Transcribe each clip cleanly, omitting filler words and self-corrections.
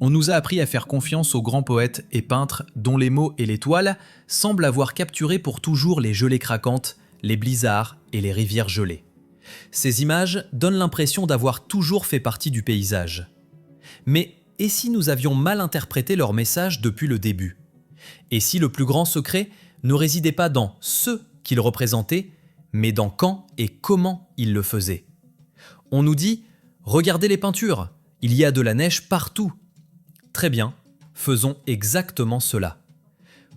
On nous a appris à faire confiance aux grands poètes et peintres dont les mots et les toiles semblent avoir capturé pour toujours les gelées craquantes, les blizzards et les rivières gelées. Ces images donnent l'impression d'avoir toujours fait partie du paysage. Mais et si nous avions mal interprété leur message depuis le début? Et si le plus grand secret ne résidait pas dans ce qu'ils représentaient, mais dans quand et comment ils le faisaient? On nous dit « Regardez les peintures, il y a de la neige partout ». Très bien, faisons exactement cela.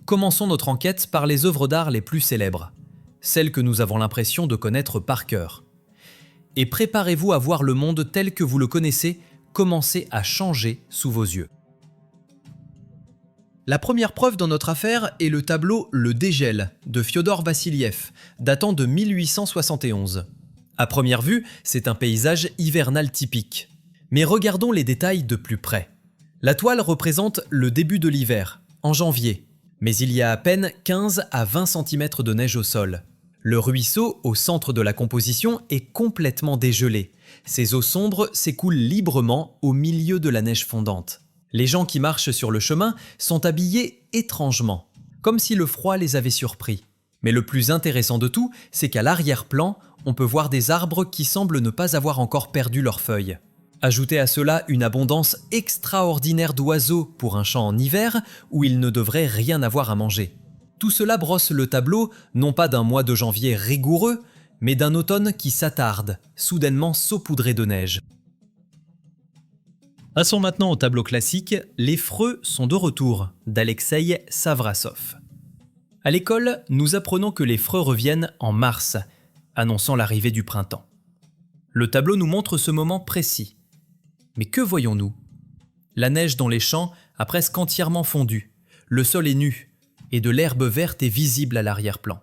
Commençons notre enquête par les œuvres d'art les plus célèbres, celles que nous avons l'impression de connaître par cœur. Et préparez-vous à voir le monde tel que vous le connaissez commencer à changer sous vos yeux. La première preuve dans notre affaire est le tableau Le Dégel de Fiodor Vassiliev, datant de 1871. À première vue, c'est un paysage hivernal typique. Mais regardons les détails de plus près. La toile représente le début de l'hiver, en janvier, mais il y a à peine 15 à 20 cm de neige au sol. Le ruisseau, au centre de la composition, est complètement dégelé. Ses eaux sombres s'écoulent librement au milieu de la neige fondante. Les gens qui marchent sur le chemin sont habillés étrangement, comme si le froid les avait surpris. Mais le plus intéressant de tout, c'est qu'à l'arrière-plan, on peut voir des arbres qui semblent ne pas avoir encore perdu leurs feuilles. Ajoutez à cela une abondance extraordinaire d'oiseaux pour un champ en hiver où il ne devrait rien avoir à manger. Tout cela brosse le tableau non pas d'un mois de janvier rigoureux, mais d'un automne qui s'attarde, soudainement saupoudré de neige. Passons maintenant au tableau classique « Les freux sont de retour » d'Alexeï Savrasov. À l'école, nous apprenons que les freux reviennent en mars, annonçant l'arrivée du printemps. Le tableau nous montre ce moment précis. Mais que voyons-nous? La neige dans les champs a presque entièrement fondu, le sol est nu, et de l'herbe verte est visible à l'arrière-plan.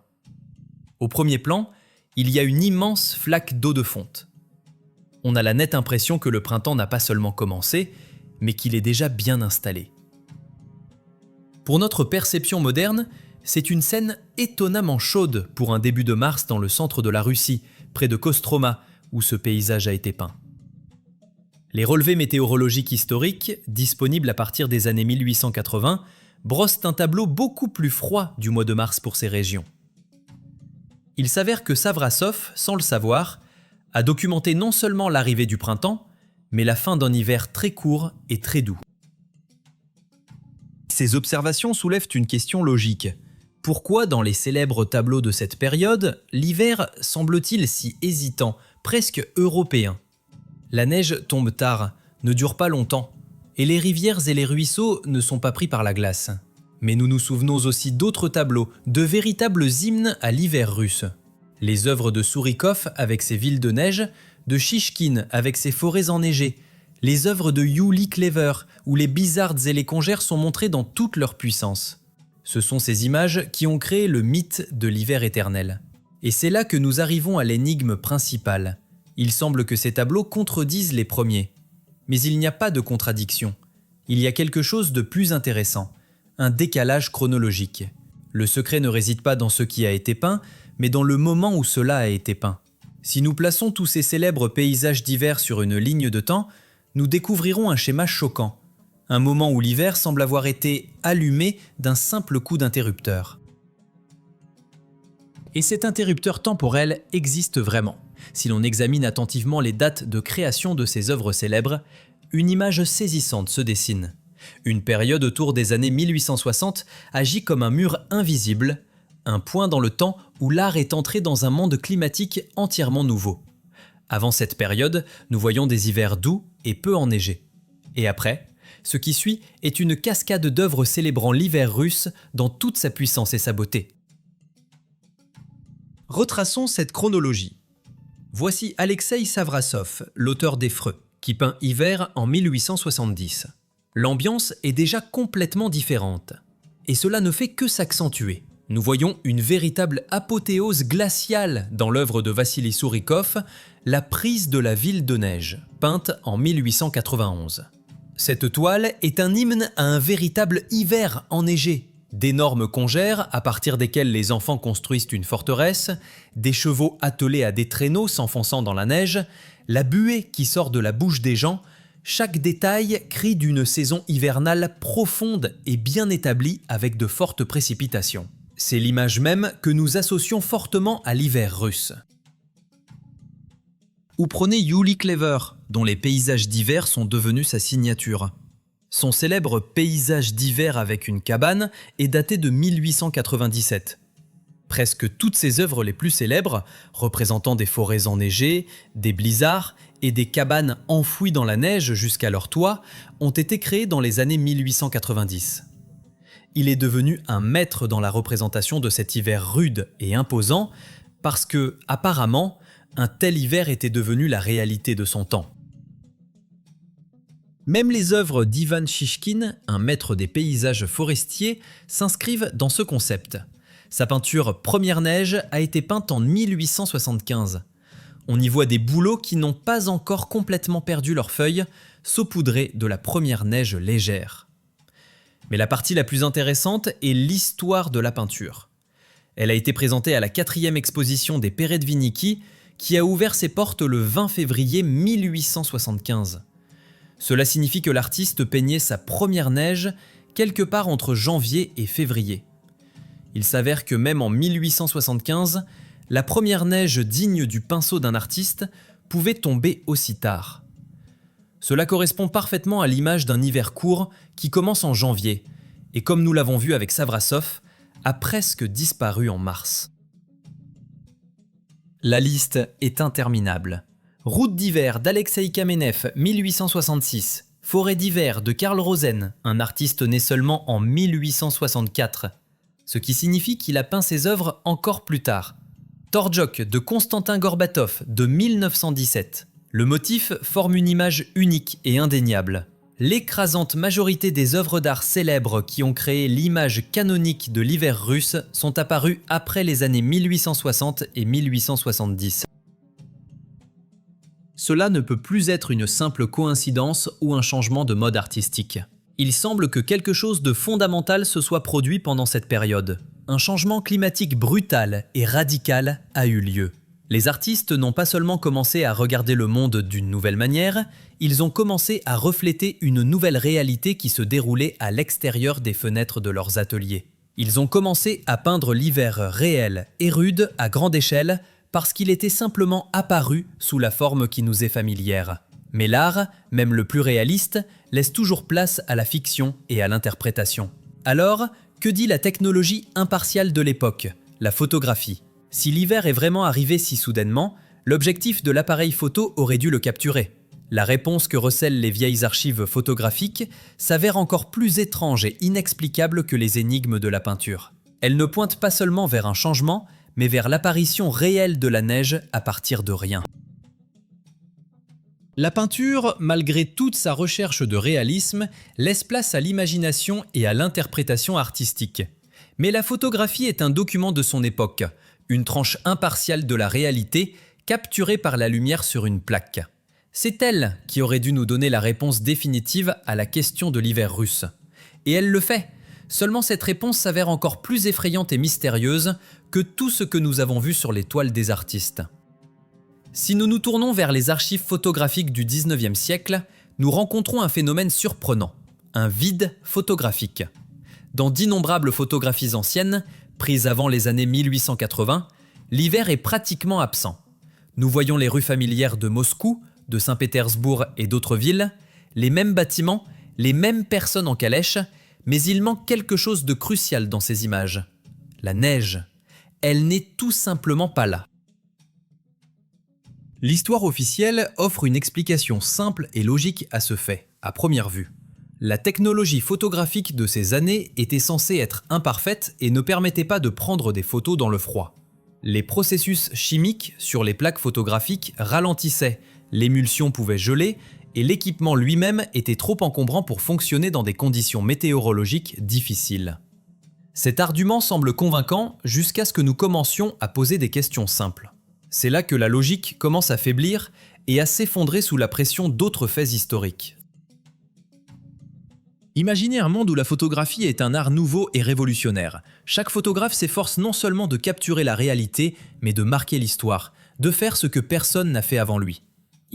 Au premier plan, il y a une immense flaque d'eau de fonte. On a la nette impression que le printemps n'a pas seulement commencé, mais qu'il est déjà bien installé. Pour notre perception moderne, c'est une scène étonnamment chaude pour un début de mars dans le centre de la Russie, près de Kostroma, où ce paysage a été peint. Les relevés météorologiques historiques, disponibles à partir des années 1880, brossent un tableau beaucoup plus froid du mois de mars pour ces régions. Il s'avère que Savrasov, sans le savoir, a documenté non seulement l'arrivée du printemps, mais la fin d'un hiver très court et très doux. Ces observations soulèvent une question logique. Pourquoi, dans les célèbres tableaux de cette période, l'hiver semble-t-il si hésitant, presque européen? La neige tombe tard, ne dure pas longtemps, et les rivières et les ruisseaux ne sont pas pris par la glace. Mais nous nous souvenons aussi d'autres tableaux, de véritables hymnes à l'hiver russe. Les œuvres de Sourikov avec ses villes de neige, de Chichkine avec ses forêts enneigées, les œuvres de Yuli Clever où les bizardes et les congères sont montrées dans toute leur puissance. Ce sont ces images qui ont créé le mythe de l'hiver éternel. Et c'est là que nous arrivons à l'énigme principale. Il semble que ces tableaux contredisent les premiers. Mais il n'y a pas de contradiction. Il y a quelque chose de plus intéressant, un décalage chronologique. Le secret ne réside pas dans ce qui a été peint, mais dans le moment où cela a été peint. Si nous plaçons tous ces célèbres paysages d'hiver sur une ligne de temps, nous découvrirons un schéma choquant. Un moment où l'hiver semble avoir été allumé d'un simple coup d'interrupteur. Et cet interrupteur temporel existe vraiment. Si l'on examine attentivement les dates de création de ces œuvres célèbres, une image saisissante se dessine. Une période autour des années 1860 agit comme un mur invisible, un point dans le temps où l'art est entré dans un monde climatique entièrement nouveau. Avant cette période, nous voyons des hivers doux et peu enneigés. Et après, ce qui suit est une cascade d'œuvres célébrant l'hiver russe dans toute sa puissance et sa beauté. Retraçons cette chronologie. Voici Alexeï Savrasov, l'auteur des Freux, qui peint Hiver en 1870. L'ambiance est déjà complètement différente. Et cela ne fait que s'accentuer. Nous voyons une véritable apothéose glaciale dans l'œuvre de Vassili Sourikov, La prise de la ville de neige, peinte en 1891. Cette toile est un hymne à un véritable hiver enneigé. D'énormes congères à partir desquelles les enfants construisent une forteresse, des chevaux attelés à des traîneaux s'enfonçant dans la neige, la buée qui sort de la bouche des gens, Chaque détail crie d'une saison hivernale profonde et bien établie avec de fortes précipitations. C'est l'image même que nous associons fortement à l'hiver russe. Ou prenez Yuli Clever, dont les paysages d'hiver sont devenus sa signature. Son célèbre paysage d'hiver avec une cabane est daté de 1897. Presque toutes ses œuvres les plus célèbres, représentant des forêts enneigées, des blizzards et des cabanes enfouies dans la neige jusqu'à leur toit, ont été créées dans les années 1890. Il est devenu un maître dans la représentation de cet hiver rude et imposant parce que, apparemment, un tel hiver était devenu la réalité de son temps. Même les œuvres d'Ivan Shishkin, un maître des paysages forestiers, s'inscrivent dans ce concept. Sa peinture Première neige a été peinte en 1875. On y voit des bouleaux qui n'ont pas encore complètement perdu leurs feuilles, saupoudrées de la première neige légère. Mais la partie la plus intéressante est l'histoire de la peinture. Elle a été présentée à la 4e exposition des Peredviniki, qui a ouvert ses portes le 20 février 1875. Cela signifie que l'artiste peignait sa première neige quelque part entre janvier et février. Il s'avère que même en 1875, la première neige digne du pinceau d'un artiste pouvait tomber aussi tard. Cela correspond parfaitement à l'image d'un hiver court qui commence en janvier et, comme nous l'avons vu avec Savrasov, a presque disparu en mars. La liste est interminable. Route d'hiver d'Alexei Kamenev, 1866. Forêt d'hiver de Karl Rosen, un artiste né seulement en 1864. Ce qui signifie qu'il a peint ses œuvres encore plus tard. Torjok de Konstantin Gorbatov, de 1917. Le motif forme une image unique et indéniable. L'écrasante majorité des œuvres d'art célèbres qui ont créé l'image canonique de l'hiver russe sont apparues après les années 1860 et 1870. Cela ne peut plus être une simple coïncidence ou un changement de mode artistique. Il semble que quelque chose de fondamental se soit produit pendant cette période. Un changement climatique brutal et radical a eu lieu. Les artistes n'ont pas seulement commencé à regarder le monde d'une nouvelle manière, ils ont commencé à refléter une nouvelle réalité qui se déroulait à l'extérieur des fenêtres de leurs ateliers. Ils ont commencé à peindre l'hiver réel et rude à grande échelle parce qu'il était simplement apparu sous la forme qui nous est familière. Mais l'art, même le plus réaliste, laisse toujours place à la fiction et à l'interprétation. Alors, que dit la technologie impartiale de l'époque, la photographie ? Si l'hiver est vraiment arrivé si soudainement, l'objectif de l'appareil photo aurait dû le capturer. La réponse que recèlent les vieilles archives photographiques s'avère encore plus étrange et inexplicable que les énigmes de la peinture. Elle ne pointe pas seulement vers un changement, mais vers l'apparition réelle de la neige à partir de rien. La peinture, malgré toute sa recherche de réalisme, laisse place à l'imagination et à l'interprétation artistique. Mais la photographie est un document de son époque, une tranche impartiale de la réalité capturée par la lumière sur une plaque. C'est elle qui aurait dû nous donner la réponse définitive à la question de l'hiver russe. Et elle le fait. Seulement cette réponse s'avère encore plus effrayante et mystérieuse que tout ce que nous avons vu sur les toiles des artistes. Si nous nous tournons vers les archives photographiques du 19e siècle, nous rencontrons un phénomène surprenant, un vide photographique. Dans d'innombrables photographies anciennes, prises avant les années 1880, l'hiver est pratiquement absent. Nous voyons les rues familières de Moscou, de Saint-Pétersbourg et d'autres villes, les mêmes bâtiments, les mêmes personnes en calèche, mais il manque quelque chose de crucial dans ces images. La neige. Elle n'est tout simplement pas là. L'histoire officielle offre une explication simple et logique à ce fait, à première vue. La technologie photographique de ces années était censée être imparfaite et ne permettait pas de prendre des photos dans le froid. Les processus chimiques sur les plaques photographiques ralentissaient, l'émulsion pouvait geler et l'équipement lui-même était trop encombrant pour fonctionner dans des conditions météorologiques difficiles. Cet argument semble convaincant jusqu'à ce que nous commencions à poser des questions simples. C'est là que la logique commence à faiblir et à s'effondrer sous la pression d'autres faits historiques. Imaginez un monde où la photographie est un art nouveau et révolutionnaire. Chaque photographe s'efforce non seulement de capturer la réalité, mais de marquer l'histoire, de faire ce que personne n'a fait avant lui.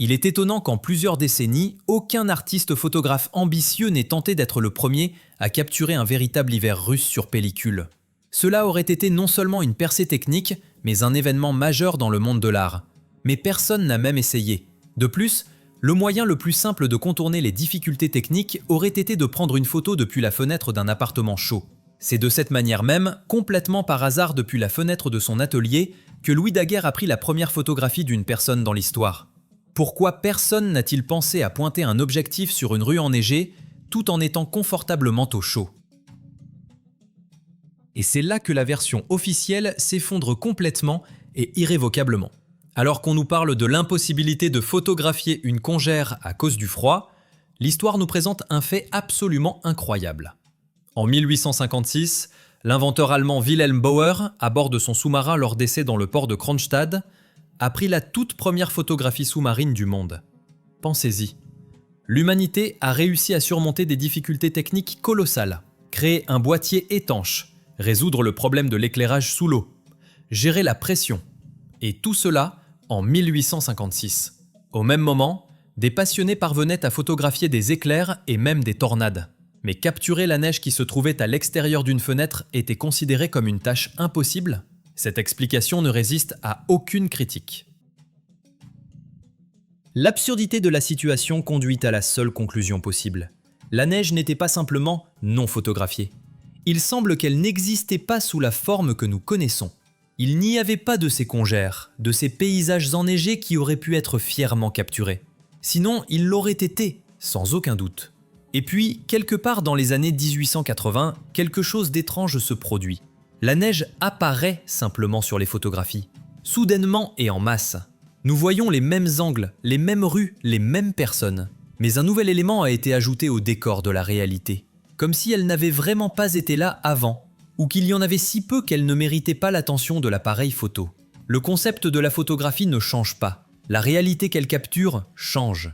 Il est étonnant qu'en plusieurs décennies, aucun artiste photographe ambitieux n'ait tenté d'être le premier à capturer un véritable hiver russe sur pellicule. Cela aurait été non seulement une percée technique, mais un événement majeur dans le monde de l'art. Mais personne n'a même essayé. De plus, le moyen le plus simple de contourner les difficultés techniques aurait été de prendre une photo depuis la fenêtre d'un appartement chaud. C'est de cette manière même, complètement par hasard depuis la fenêtre de son atelier, que Louis Daguerre a pris la première photographie d'une personne dans l'histoire. Pourquoi personne n'a-t-il pensé à pointer un objectif sur une rue enneigée, tout en étant confortablement au chaud ? Et c'est là que la version officielle s'effondre complètement et irrévocablement. Alors qu'on nous parle de l'impossibilité de photographier une congère à cause du froid, l'histoire nous présente un fait absolument incroyable. En 1856, l'inventeur allemand Wilhelm Bauer, à bord de son sous-marin lors d'essais dans le port de Kronstadt, a pris la toute première photographie sous-marine du monde. Pensez-y. L'humanité a réussi à surmonter des difficultés techniques colossales, créer un boîtier étanche, résoudre le problème de l'éclairage sous l'eau, gérer la pression, et tout cela en 1856. Au même moment, des passionnés parvenaient à photographier des éclairs et même des tornades. Mais capturer la neige qui se trouvait à l'extérieur d'une fenêtre était considéré comme une tâche impossible ? Cette explication ne résiste à aucune critique. L'absurdité de la situation conduit à la seule conclusion possible. La neige n'était pas simplement non photographiée. Il semble qu'elle n'existait pas sous la forme que nous connaissons. Il n'y avait pas de ces congères, de ces paysages enneigés qui auraient pu être fièrement capturés. Sinon, il l'aurait été, sans aucun doute. Et puis, quelque part dans les années 1880, quelque chose d'étrange se produit. La neige apparaît simplement sur les photographies, soudainement et en masse. Nous voyons les mêmes angles, les mêmes rues, les mêmes personnes. Mais un nouvel élément a été ajouté au décor de la réalité, comme si elle n'avait vraiment pas été là avant, ou qu'il y en avait si peu qu'elle ne méritait pas l'attention de l'appareil photo. Le concept de la photographie ne change pas, la réalité qu'elle capture change.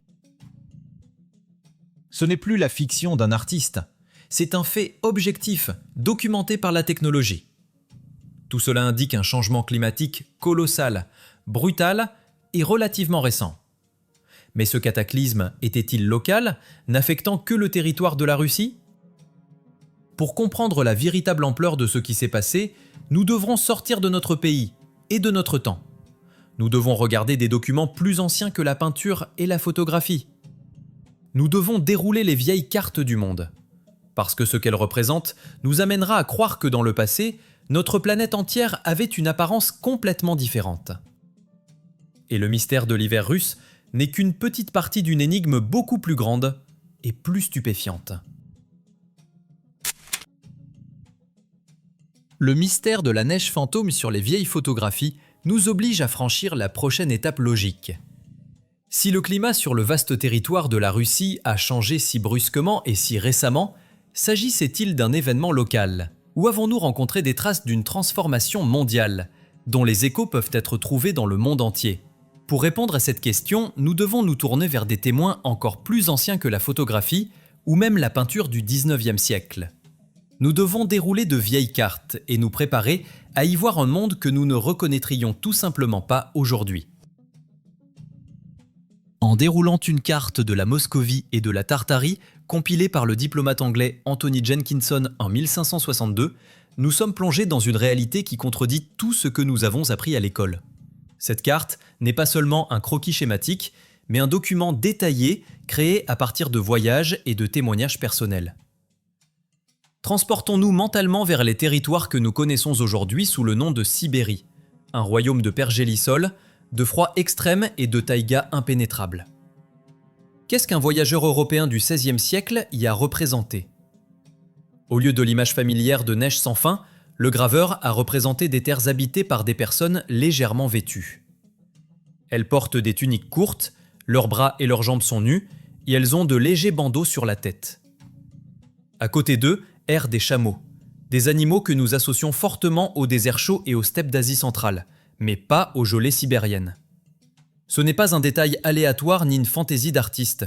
Ce n'est plus la fiction d'un artiste, c'est un fait objectif, documenté par la technologie. Tout cela indique un changement climatique colossal, brutal et relativement récent. Mais ce cataclysme était-il local, n'affectant que le territoire de la Russie ? Pour comprendre la véritable ampleur de ce qui s'est passé, nous devrons sortir de notre pays et de notre temps. Nous devons regarder des documents plus anciens que la peinture et la photographie. Nous devons dérouler les vieilles cartes du monde. Parce que ce qu'elles représentent nous amènera à croire que dans le passé, notre planète entière avait une apparence complètement différente. Et le mystère de l'hiver russe n'est qu'une petite partie d'une énigme beaucoup plus grande et plus stupéfiante. Le mystère de la neige fantôme sur les vieilles photographies nous oblige à franchir la prochaine étape logique. Si le climat sur le vaste territoire de la Russie a changé si brusquement et si récemment, s'agissait-il d'un événement local ? Ou avons-nous rencontré des traces d'une transformation mondiale, dont les échos peuvent être trouvés dans le monde entier ? Pour répondre à cette question, nous devons nous tourner vers des témoins encore plus anciens que la photographie ou même la peinture du 19e siècle. Nous devons dérouler de vieilles cartes et nous préparer à y voir un monde que nous ne reconnaîtrions tout simplement pas aujourd'hui. En déroulant une carte de la Moscovie et de la Tartarie, compilée par le diplomate anglais Anthony Jenkinson en 1562, nous sommes plongés dans une réalité qui contredit tout ce que nous avons appris à l'école. Cette carte n'est pas seulement un croquis schématique, mais un document détaillé créé à partir de voyages et de témoignages personnels. Transportons-nous mentalement vers les territoires que nous connaissons aujourd'hui sous le nom de Sibérie, un royaume de pergélisol, de froid extrême et de taïga impénétrable. Qu'est-ce qu'un voyageur européen du XVIe siècle y a représenté ? Au lieu de l'image familière de neige sans fin, le graveur a représenté des terres habitées par des personnes légèrement vêtues. Elles portent des tuniques courtes, leurs bras et leurs jambes sont nus, et elles ont de légers bandeaux sur la tête. À côté d'eux, errent des chameaux, des animaux que nous associons fortement aux déserts chauds et aux steppes d'Asie centrale, mais pas aux gelées sibériennes. Ce n'est pas un détail aléatoire ni une fantaisie d'artiste.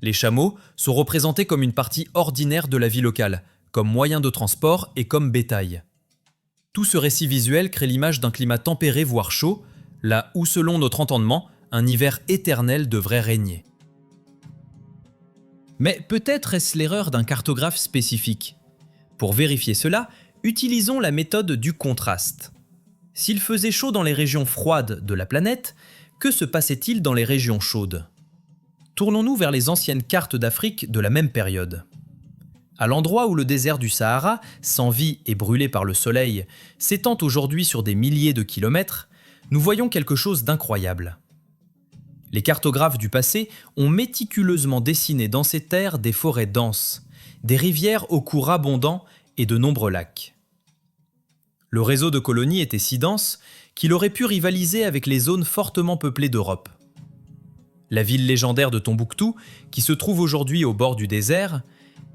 Les chameaux sont représentés comme une partie ordinaire de la vie locale, comme moyen de transport et comme bétail. Tout ce récit visuel crée l'image d'un climat tempéré voire chaud, là où selon notre entendement, un hiver éternel devrait régner. Mais peut-être est-ce l'erreur d'un cartographe spécifique. Pour vérifier cela, utilisons la méthode du contraste. S'il faisait chaud dans les régions froides de la planète, que se passait-il dans les régions chaudes? Tournons-nous vers les anciennes cartes d'Afrique de la même période. À l'endroit où le désert du Sahara, sans vie et brûlé par le soleil, s'étend aujourd'hui sur des milliers de kilomètres, nous voyons quelque chose d'incroyable. Les cartographes du passé ont méticuleusement dessiné dans ces terres des forêts denses, des rivières aux cours abondants et de nombreux lacs. Le réseau de colonies était si dense qu'il aurait pu rivaliser avec les zones fortement peuplées d'Europe. La ville légendaire de Tombouctou, qui se trouve aujourd'hui au bord du désert,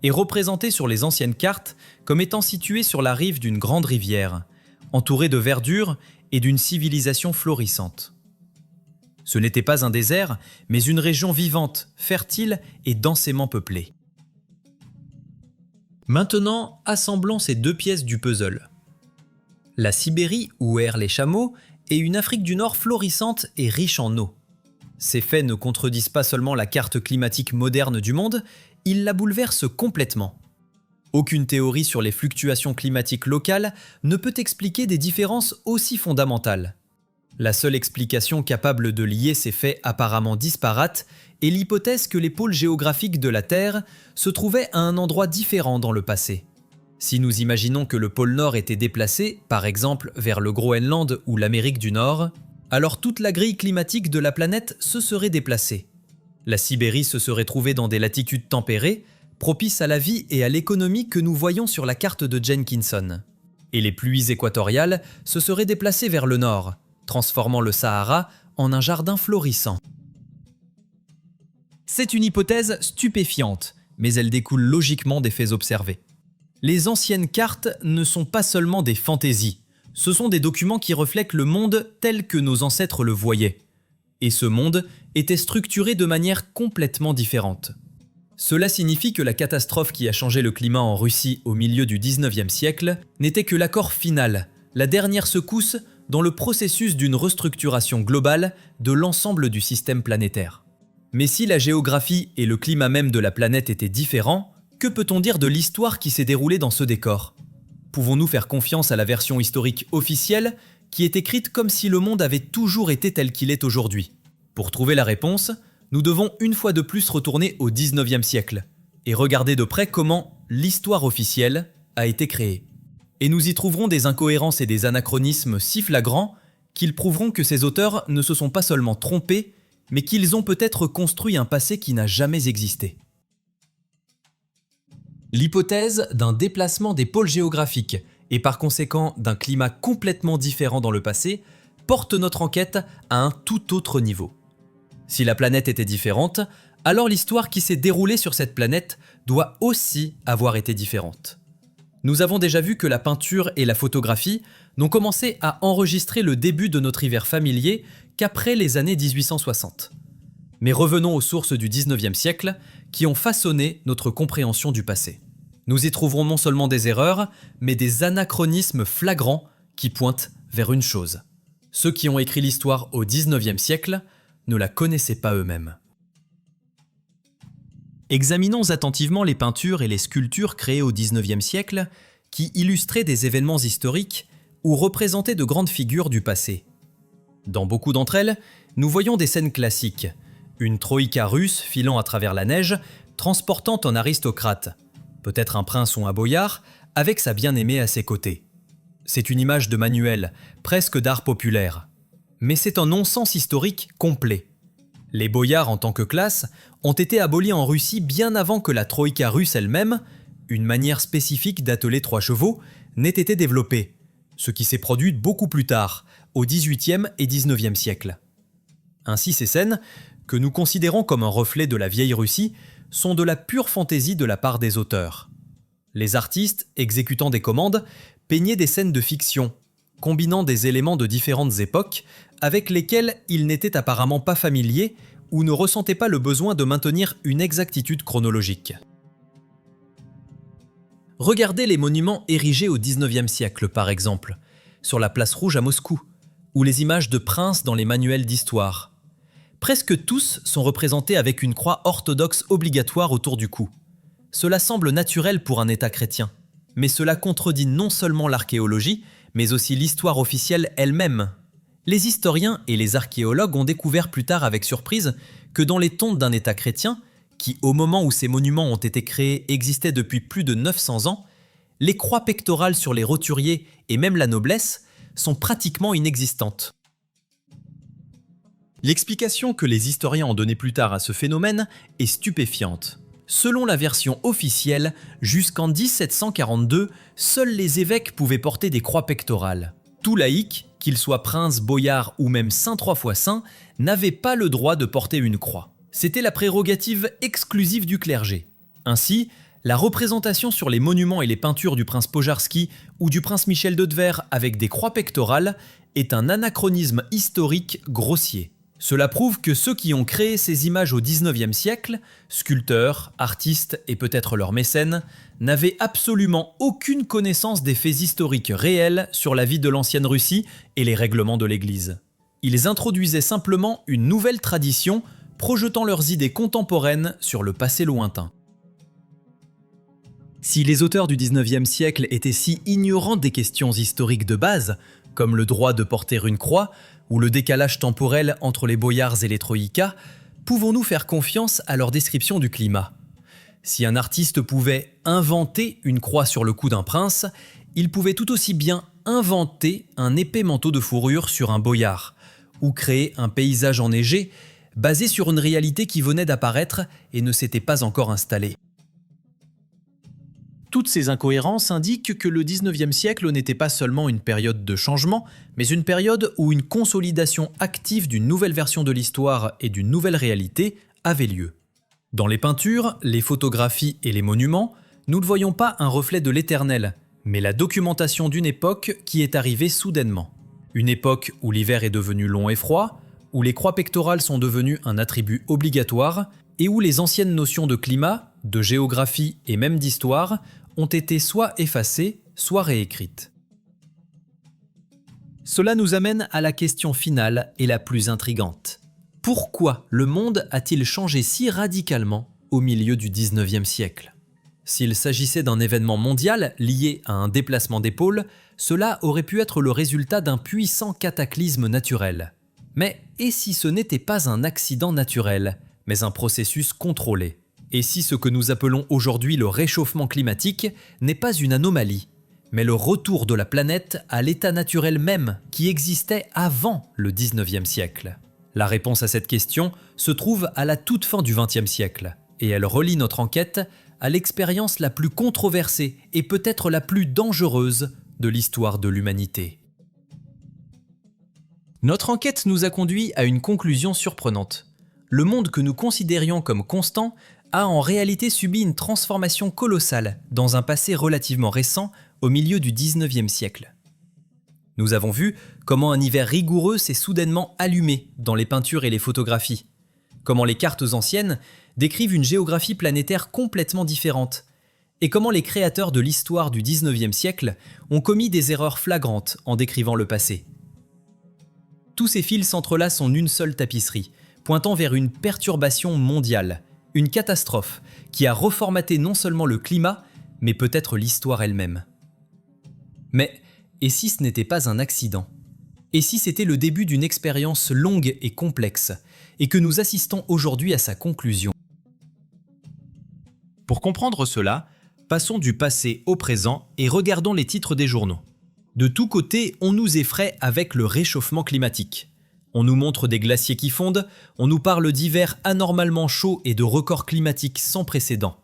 est représentée sur les anciennes cartes comme étant située sur la rive d'une grande rivière, entourée de verdure et d'une civilisation florissante. Ce n'était pas un désert, mais une région vivante, fertile et densément peuplée. Maintenant, assemblons ces deux pièces du puzzle. La Sibérie, où errent les chameaux, est une Afrique du Nord florissante et riche en eau. Ces faits ne contredisent pas seulement la carte climatique moderne du monde, ils la bouleversent complètement. Aucune théorie sur les fluctuations climatiques locales ne peut expliquer des différences aussi fondamentales. La seule explication capable de lier ces faits apparemment disparates est l'hypothèse que les pôles géographiques de la Terre se trouvaient à un endroit différent dans le passé. Si nous imaginons que le pôle Nord était déplacé, par exemple vers le Groenland ou l'Amérique du Nord, alors toute la grille climatique de la planète se serait déplacée. La Sibérie se serait trouvée dans des latitudes tempérées, propices à la vie et à l'économie que nous voyons sur la carte de Jenkinson. Et les pluies équatoriales se seraient déplacées vers le nord, transformant le Sahara en un jardin florissant. C'est une hypothèse stupéfiante, mais elle découle logiquement des faits observés. Les anciennes cartes ne sont pas seulement des fantaisies, ce sont des documents qui reflètent le monde tel que nos ancêtres le voyaient. Et ce monde était structuré de manière complètement différente. Cela signifie que la catastrophe qui a changé le climat en Russie au milieu du 19e siècle n'était que l'accord final, la dernière secousse dans le processus d'une restructuration globale de l'ensemble du système planétaire. Mais si la géographie et le climat même de la planète étaient différents, que peut-on dire de l'histoire qui s'est déroulée dans ce décor? Pouvons-nous faire confiance à la version historique officielle qui est écrite comme si le monde avait toujours été tel qu'il est aujourd'hui? Pour trouver la réponse, nous devons une fois de plus retourner au 19e siècle et regarder de près comment l'histoire officielle a été créée. Et nous y trouverons des incohérences et des anachronismes si flagrants qu'ils prouveront que ces auteurs ne se sont pas seulement trompés, mais qu'ils ont peut-être construit un passé qui n'a jamais existé. L'hypothèse d'un déplacement des pôles géographiques et par conséquent d'un climat complètement différent dans le passé porte notre enquête à un tout autre niveau. Si la planète était différente, alors l'histoire qui s'est déroulée sur cette planète doit aussi avoir été différente. Nous avons déjà vu que la peinture et la photographie n'ont commencé à enregistrer le début de notre hiver familier qu'après les années 1860. Mais revenons aux sources du 19e siècle qui ont façonné notre compréhension du passé. Nous y trouverons non seulement des erreurs, mais des anachronismes flagrants qui pointent vers une chose. Ceux qui ont écrit l'histoire au 19e siècle ne la connaissaient pas eux-mêmes. Examinons attentivement les peintures et les sculptures créées au 19e siècle qui illustraient des événements historiques ou représentaient de grandes figures du passé. Dans beaucoup d'entre elles, nous voyons des scènes classiques. Une troïka russe filant à travers la neige, transportant un aristocrate, peut-être un prince ou un boyard, avec sa bien-aimée à ses côtés. C'est une image de manuel, presque d'art populaire. Mais c'est un non-sens historique complet. Les boyards en tant que classe ont été abolis en Russie bien avant que la troïka russe elle-même, une manière spécifique d'atteler 3 chevaux, n'ait été développée, ce qui s'est produit beaucoup plus tard, au XVIIIe et XIXe siècle. Ainsi ces scènes, que nous considérons comme un reflet de la vieille Russie, sont de la pure fantaisie de la part des auteurs. Les artistes, exécutant des commandes, peignaient des scènes de fiction, combinant des éléments de différentes époques avec lesquels ils n'étaient apparemment pas familiers ou ne ressentaient pas le besoin de maintenir une exactitude chronologique. Regardez les monuments érigés au XIXe siècle par exemple, sur la place Rouge à Moscou, ou les images de princes dans les manuels d'histoire. Presque tous sont représentés avec une croix orthodoxe obligatoire autour du cou. Cela semble naturel pour un État chrétien, mais cela contredit non seulement l'archéologie, mais aussi l'histoire officielle elle-même. Les historiens et les archéologues ont découvert plus tard avec surprise que dans les tombes d'un État chrétien, qui au moment où ces monuments ont été créés existaient depuis plus de 900 ans, les croix pectorales sur les roturiers et même la noblesse sont pratiquement inexistantes. L'explication que les historiens ont donnée plus tard à ce phénomène est stupéfiante. Selon la version officielle, jusqu'en 1742, seuls les évêques pouvaient porter des croix pectorales. Tout laïc, qu'il soit prince, boyard ou même saint 3 fois saint, n'avait pas le droit de porter une croix. C'était la prérogative exclusive du clergé. Ainsi, la représentation sur les monuments et les peintures du prince Pojarski ou du prince Michel de Tver avec des croix pectorales est un anachronisme historique grossier. Cela prouve que ceux qui ont créé ces images au XIXe siècle, sculpteurs, artistes et peut-être leurs mécènes, n'avaient absolument aucune connaissance des faits historiques réels sur la vie de l'ancienne Russie et les règlements de l'Église. Ils introduisaient simplement une nouvelle tradition, projetant leurs idées contemporaines sur le passé lointain. Si les auteurs du XIXe siècle étaient si ignorants des questions historiques de base, comme le droit de porter une croix, ou le décalage temporel entre les boyards et les troïkas, pouvons-nous faire confiance à leur description du climat ? Si un artiste pouvait inventer une croix sur le cou d'un prince, il pouvait tout aussi bien inventer un épais manteau de fourrure sur un boyard, ou créer un paysage enneigé basé sur une réalité qui venait d'apparaître et ne s'était pas encore installée. Toutes ces incohérences indiquent que le XIXe siècle n'était pas seulement une période de changement, mais une période où une consolidation active d'une nouvelle version de l'histoire et d'une nouvelle réalité avait lieu. Dans les peintures, les photographies et les monuments, nous ne voyons pas un reflet de l'éternel, mais la documentation d'une époque qui est arrivée soudainement. Une époque où l'hiver est devenu long et froid, où les croix pectorales sont devenues un attribut obligatoire, et où les anciennes notions de climat, de géographie et même d'histoire ont été soit effacées, soit réécrites. Cela nous amène à la question finale et la plus intrigante. Pourquoi le monde a-t-il changé si radicalement au milieu du XIXe siècle ? S'il s'agissait d'un événement mondial lié à un déplacement d'épaules, cela aurait pu être le résultat d'un puissant cataclysme naturel. Mais et si ce n'était pas un accident naturel, mais un processus contrôlé ? Et si ce que nous appelons aujourd'hui le réchauffement climatique n'est pas une anomalie, mais le retour de la planète à l'état naturel même qui existait avant le XIXe siècle ? La réponse à cette question se trouve à la toute fin du XXe siècle, et elle relie notre enquête à l'expérience la plus controversée et peut-être la plus dangereuse de l'histoire de l'humanité. Notre enquête nous a conduit à une conclusion surprenante. Le monde que nous considérions comme constant a en réalité subi une transformation colossale dans un passé relativement récent au milieu du XIXe siècle. Nous avons vu comment un hiver rigoureux s'est soudainement allumé dans les peintures et les photographies, comment les cartes anciennes décrivent une géographie planétaire complètement différente, et comment les créateurs de l'histoire du XIXe siècle ont commis des erreurs flagrantes en décrivant le passé. Tous ces fils s'entrelacent en une seule tapisserie, pointant vers une perturbation mondiale, une catastrophe qui a reformaté non seulement le climat, mais peut-être l'histoire elle-même. Mais et si ce n'était pas un accident ? Et si c'était le début d'une expérience longue et complexe, et que nous assistons aujourd'hui à sa conclusion ? Pour comprendre cela, passons du passé au présent et regardons les titres des journaux. De tous côtés, on nous effraie avec le réchauffement climatique. On nous montre des glaciers qui fondent, on nous parle d'hivers anormalement chauds et de records climatiques sans précédent.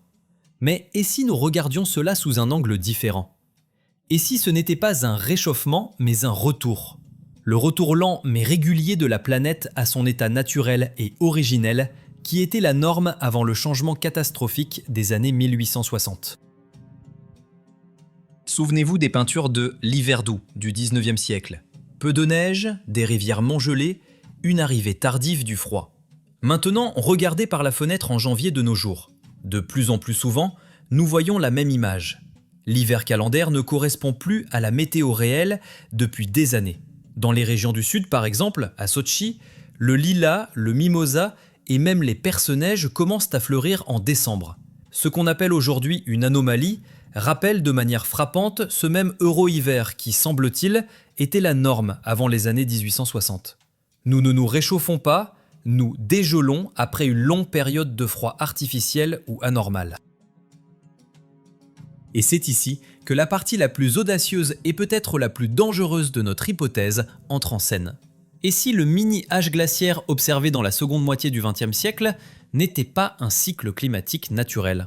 Mais et si nous regardions cela sous un angle différent ? Et si ce n'était pas un réchauffement, mais un retour ? Le retour lent mais régulier de la planète à son état naturel et originel, qui était la norme avant le changement catastrophique des années 1860. Souvenez-vous des peintures de l'hiver doux du XIXe siècle. Peu de neige, des rivières mongelées, une arrivée tardive du froid. Maintenant, regardez par la fenêtre en janvier de nos jours. De plus en plus souvent, nous voyons la même image. L'hiver calendaire ne correspond plus à la météo réelle depuis des années. Dans les régions du sud, par exemple, à Sotchi, Le lilas, le mimosa et même les perce-neige commencent à fleurir en décembre. Ce qu'on appelle aujourd'hui une anomalie rappelle de manière frappante ce même euro-hiver qui, semble-t-il, était la norme avant les années 1860. Nous ne nous réchauffons pas, nous dégelons après une longue période de froid artificiel ou anormal. Et c'est ici que la partie la plus audacieuse et peut-être la plus dangereuse de notre hypothèse entre en scène. Et si le mini-âge glaciaire observé dans la seconde moitié du XXe siècle n'était pas un cycle climatique naturel?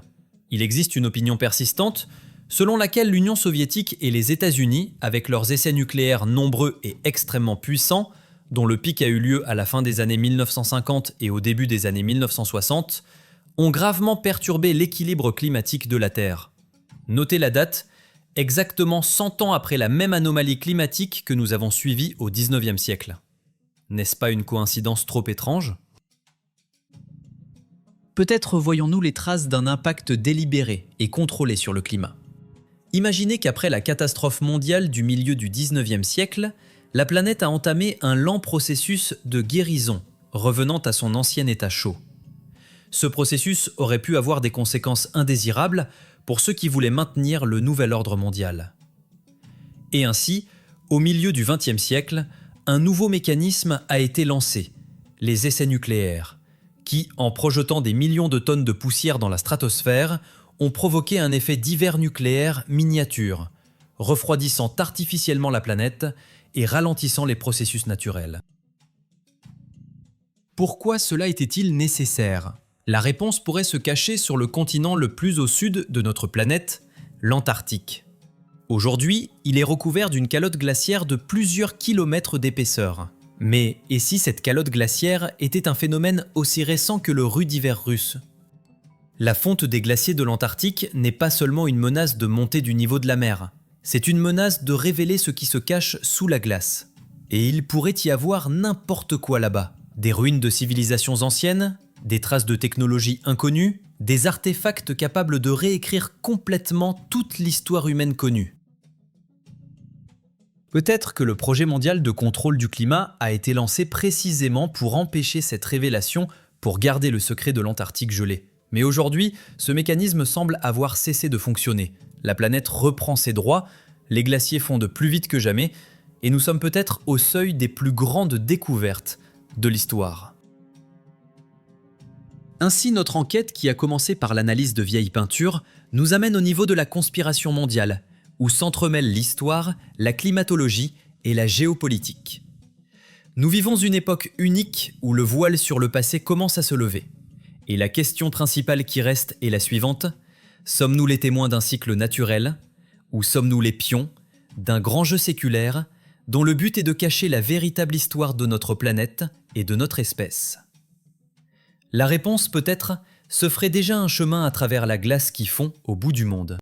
Il existe une opinion persistante selon laquelle l'Union soviétique et les États-Unis, avec leurs essais nucléaires nombreux et extrêmement puissants, dont le pic a eu lieu à la fin des années 1950 et au début des années 1960, ont gravement perturbé l'équilibre climatique de la Terre. Notez la date, exactement 100 ans après la même anomalie climatique que nous avons suivie au XIXe siècle. N'est-ce pas une coïncidence trop étrange ? Peut-être voyons-nous les traces d'un impact délibéré et contrôlé sur le climat. Imaginez qu'après la catastrophe mondiale du milieu du XIXe siècle, la planète a entamé un lent processus de guérison, revenant à son ancien état chaud. Ce processus aurait pu avoir des conséquences indésirables pour ceux qui voulaient maintenir le nouvel ordre mondial. Et ainsi, au milieu du XXe siècle, un nouveau mécanisme a été lancé, les essais nucléaires, qui, en projetant des millions de tonnes de poussière dans la stratosphère, ont provoqué un effet d'hiver nucléaire miniature, refroidissant artificiellement la planète et ralentissant les processus naturels. Pourquoi cela était-il nécessaire ? La réponse pourrait se cacher sur le continent le plus au sud de notre planète, l'Antarctique. Aujourd'hui, il est recouvert d'une calotte glaciaire de plusieurs kilomètres d'épaisseur. Mais et si cette calotte glaciaire était un phénomène aussi récent que le rude hiver russe ? La fonte des glaciers de l'Antarctique n'est pas seulement une menace de montée du niveau de la mer, c'est une menace de révéler ce qui se cache sous la glace. Et il pourrait y avoir n'importe quoi là-bas. Des ruines de civilisations anciennes, des traces de technologies inconnues, des artefacts capables de réécrire complètement toute l'histoire humaine connue. Peut-être que le projet mondial de contrôle du climat a été lancé précisément pour empêcher cette révélation, pour garder le secret de l'Antarctique gelé. Mais aujourd'hui, ce mécanisme semble avoir cessé de fonctionner. La planète reprend ses droits, les glaciers fondent plus vite que jamais, et nous sommes peut-être au seuil des plus grandes découvertes de l'histoire. Ainsi, notre enquête, qui a commencé par l'analyse de vieilles peintures, nous amène au niveau de la conspiration mondiale, où s'entremêlent l'histoire, la climatologie et la géopolitique. Nous vivons une époque unique où le voile sur le passé commence à se lever. Et la question principale qui reste est la suivante: sommes-nous les témoins d'un cycle naturel, ou sommes-nous les pions d'un grand jeu séculaire dont le but est de cacher la véritable histoire de notre planète et de notre espèce ? La réponse, peut-être, se ferait déjà un chemin à travers la glace qui fond au bout du monde.